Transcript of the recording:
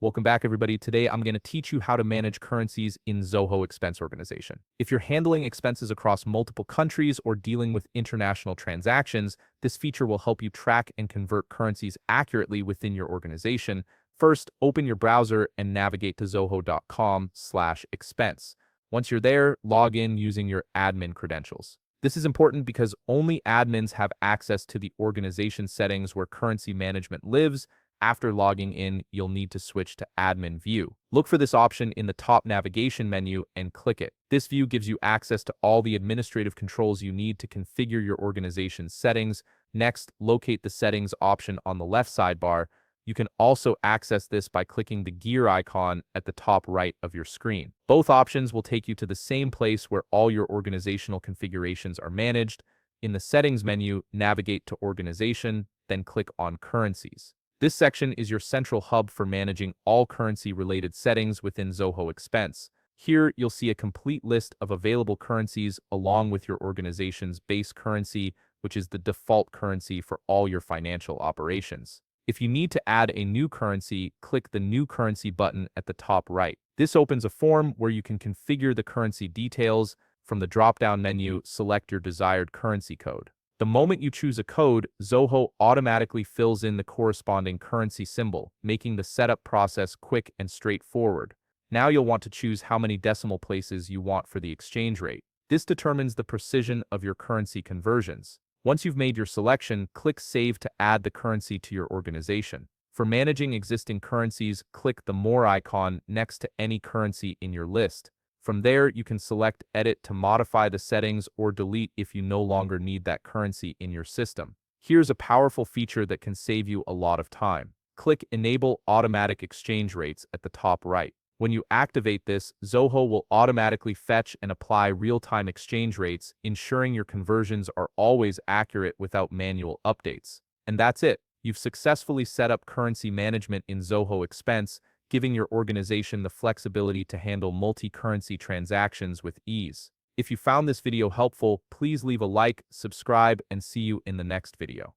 Welcome back, everybody. Today, I'm going to teach you how to manage currencies in Zoho Expense Organization. If you're handling expenses across multiple countries or dealing with international transactions, this feature will help you track and convert currencies accurately within your organization. First, open your browser and navigate to zoho.com/expense. Once you're there, log in using your admin credentials. This is important because only admins have access to the organization settings where currency management lives. After logging in, you'll need to switch to Admin View. Look for this option in the top navigation menu and click it. This view gives you access to all the administrative controls you need to configure your organization's settings. Next, locate the settings option on the left sidebar. You can also access this by clicking the gear icon at the top right of your screen. Both options will take you to the same place where all your organizational configurations are managed. In the Settings menu, navigate to Organization, then click on Currencies. This section is your central hub for managing all currency-related settings within Zoho Expense. Here, you'll see a complete list of available currencies along with your organization's base currency, which is the default currency for all your financial operations. If you need to add a new currency, click the New Currency button at the top right. This opens a form where you can configure the currency details. From the drop-down menu, select your desired currency code. The moment you choose a code, Zoho automatically fills in the corresponding currency symbol, making the setup process quick and straightforward. Now you'll want to choose how many decimal places you want for the exchange rate. This determines the precision of your currency conversions. Once you've made your selection, click Save to add the currency to your organization. For managing existing currencies, click the More icon next to any currency in your list. From there, you can select Edit to modify the settings or delete if you no longer need that currency in your system. Here's a powerful feature that can save you a lot of time. Click Enable Automatic Exchange Rates at the top right. When you activate this, Zoho will automatically fetch and apply real-time exchange rates, ensuring your conversions are always accurate without manual updates. And that's it. You've successfully set up currency management in Zoho Expense, giving your organization the flexibility to handle multi-currency transactions with ease. If you found this video helpful, please leave a like, subscribe, and see you in the next video.